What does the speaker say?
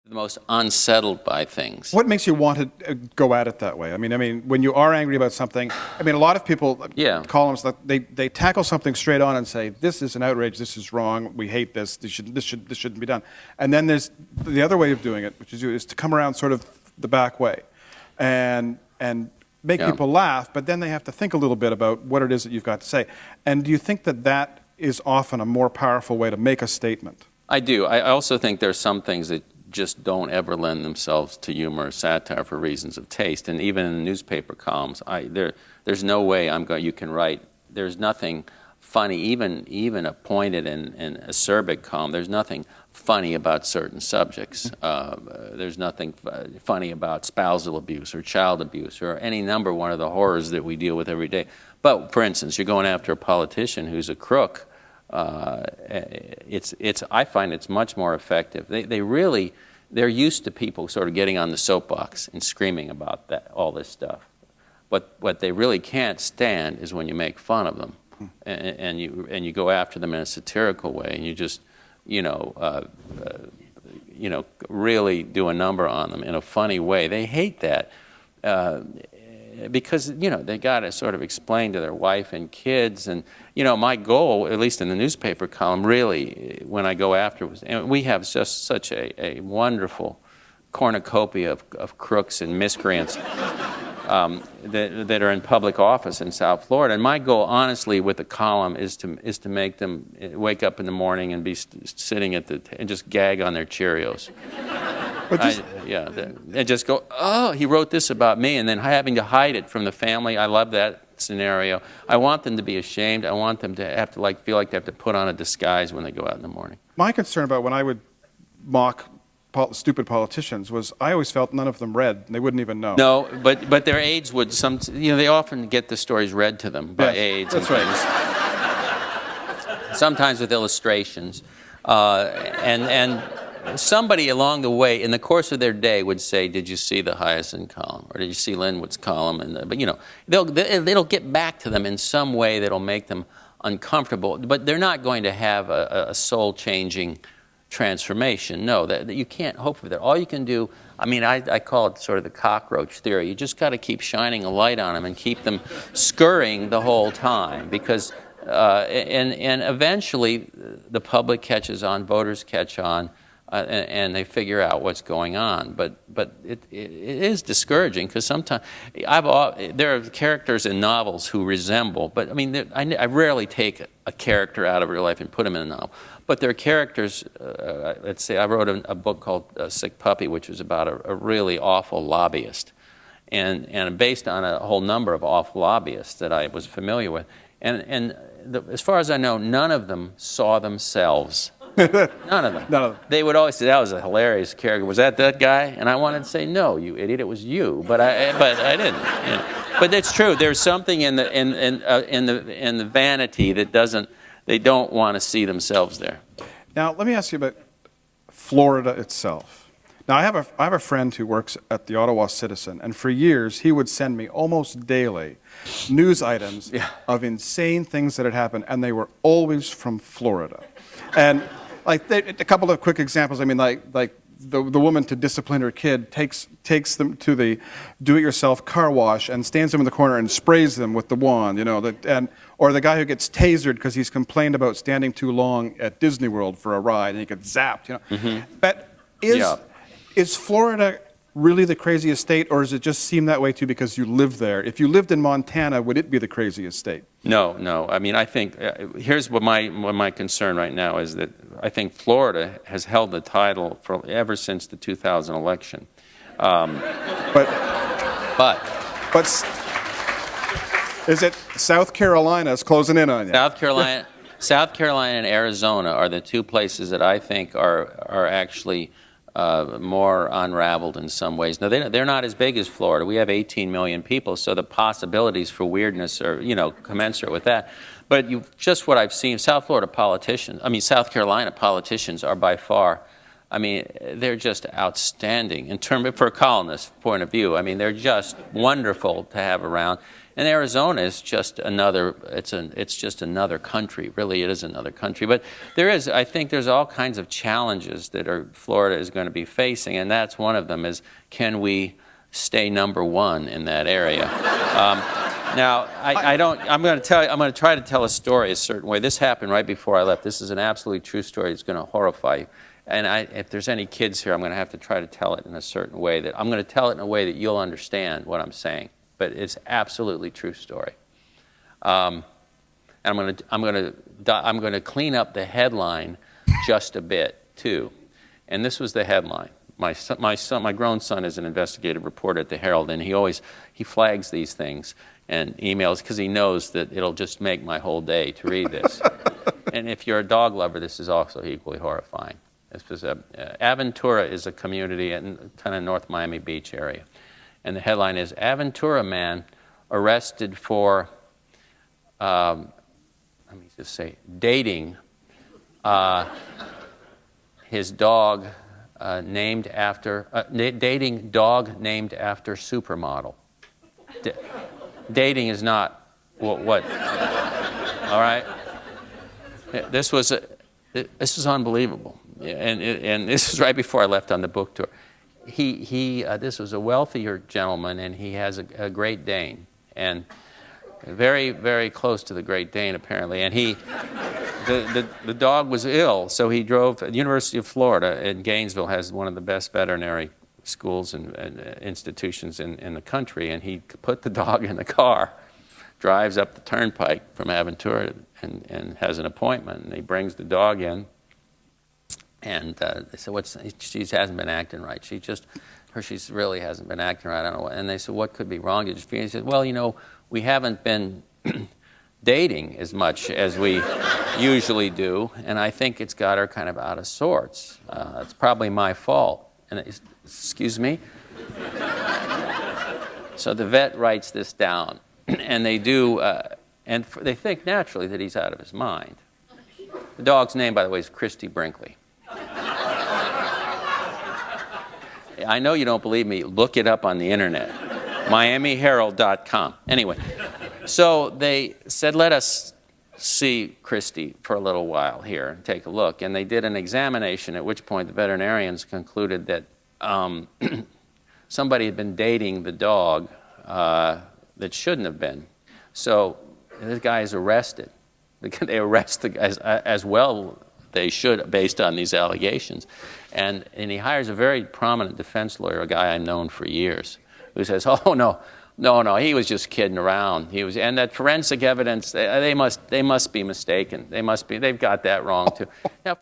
the most unsettled by things. What makes you want to go at it that way? I mean, when you are angry about something, I mean, a lot of people, columnists, they tackle something straight on and say, this is an outrage, this is wrong, we hate this, this shouldn't be done. And then there's the other way of doing it, which is to come around sort of the back way and make people laugh, but then they have to think a little bit about what it is that you've got to say. And do you think that that is often a more powerful way to make a statement? I do. I also think there's some things that just don't ever lend themselves to humor or satire for reasons of taste. And even in the newspaper columns, there's no way you can write. There's nothing funny, even a pointed and acerbic column. There's nothing funny about certain subjects. There's nothing funny about spousal abuse or child abuse or any number one of the horrors that we deal with every day. But for instance, you're going after a politician who's a crook. I find it's much more effective. They're used to people sort of getting on the soapbox and screaming about all this stuff. But what they really can't stand is when you make fun of them, and you go after them in a satirical way, and you just really do a number on them in a funny way. They hate that. Because they got to sort of explain to their wife and kids, and my goal, at least in the newspaper column, really, when I go after, and we have just such a wonderful cornucopia of crooks and miscreants that are in public office in South Florida. And my goal, honestly, with the column is to make them wake up in the morning and be sitting and just gag on their Cheerios. And just go, oh, he wrote this about me, and then having to hide it from the family. I love that scenario. I want them to be ashamed. I want them to have to feel like they have to put on a disguise when they go out in the morning. My concern about when I would mock stupid politicians was I always felt none of them read, and they wouldn't even know. No, but their aides would they often get the stories read to them by aides and things. Sometimes with illustrations, and somebody along the way, in the course of their day, would say, "Did you see the Hiaasen column, or did you see Linwood's column?" But it'll get back to them in some way that'll make them uncomfortable. But they're not going to have a soul-changing transformation. No, that you can't hope for that. All you can do, I call it sort of the cockroach theory. You just got to keep shining a light on them and keep them scurrying the whole time, because and eventually the public catches on, voters catch on. And they figure out what's going on, but it is discouraging, because sometimes there are characters in novels who resemble, but I rarely take a character out of real life and put him in a novel. But there are characters. Let's say I wrote a book called Sick Puppy, which was about a really awful lobbyist, and based on a whole number of awful lobbyists that I was familiar with, and as far as I know, none of them saw themselves. None of them. They would always say, "That was a hilarious character. Was that guy?" And I wanted to say, "No, you idiot, it was you." But I didn't. But it's true. There's something in the vanity that they don't want to see themselves there. Now, let me ask you about Florida itself. Now, I have a friend who works at the Ottawa Citizen, and for years he would send me almost daily news items of insane things that had happened, and they were always from Florida. And a couple of quick examples. The woman, to discipline her kid, takes them to the do-it-yourself car wash and stands them in the corner and sprays them with the wand. Or the guy who gets tasered because he's complained about standing too long at Disney World for a ride and he gets zapped. But is Florida really the craziest state, or does it just seem that way to you because you live there? If you lived in Montana, would it be the craziest state? No. I think here's what my concern right now is that I think Florida has held the title ever since the 2000 election. But is it South Carolina is closing in on you? South Carolina and Arizona are the two places that I think are actually more unraveled in some ways. Now, they're not as big as Florida. We have 18 million people, so the possibilities for weirdness are, commensurate with that. But just what I've seen, South Carolina politicians are by far, they're just outstanding for a columnist point of view. They're just wonderful to have around. And Arizona is just another, it's just another country. Really, it is another country. But I think there's all kinds of challenges that Florida is going to be facing, and that's one of them is, can we stay number one in that area? Now, I'm going to try to tell a story a certain way. This happened right before I left. This is an absolutely true story. It's going to horrify you. And if there's any kids here, I'm going to have to try to tell it in a certain way. I'm going to tell it in a way that you'll understand what I'm saying. But it's absolutely true story. And I'm going to clean up the headline just a bit too. And this was the headline. My grown son is an investigative reporter at the Herald, and he flags these things and emails because he knows that it'll just make my whole day to read this. And if you're a dog lover, this is also equally horrifying. This was Aventura is a community in kind of North Miami Beach area. And the headline is, Aventura man arrested for, let me just say, dating his dog named after, dating dog named after supermodel. Dating is not what? All right? This was unbelievable. And this was right before I left on the book tour. This was a wealthier gentleman, and he has a Great Dane, and very, very close to the Great Dane apparently. And the dog was ill, so he drove. The University of Florida in Gainesville has one of the best veterinary schools and institutions in the country, and he put the dog in the car, drives up the turnpike from Aventura, and has an appointment, and he brings the dog in. And they said, she hasn't been acting right. She really hasn't been acting right. I don't know. And they said, what could be wrong? Did you feel? He said, well, we haven't been dating as much as we usually do, and I think it's got her kind of out of sorts. It's probably my fault. And excuse me? So the vet writes this down, and they do, and they think naturally that he's out of his mind. The dog's name, by the way, is Christy Brinkley. I know you don't believe me. Look it up on the internet. MiamiHerald.com. Anyway, so they said, let us see Christy for a little while here and take a look. And they did an examination, at which point the veterinarians concluded that somebody had been dating the dog that shouldn't have been. So this guy is arrested. They arrest the guy as well. They should, based on these allegations. And he hires a very prominent defense lawyer, a guy I've known for years, who says, oh, no, he was just kidding around. And that forensic evidence, they must be mistaken. They've got that wrong, too. Now,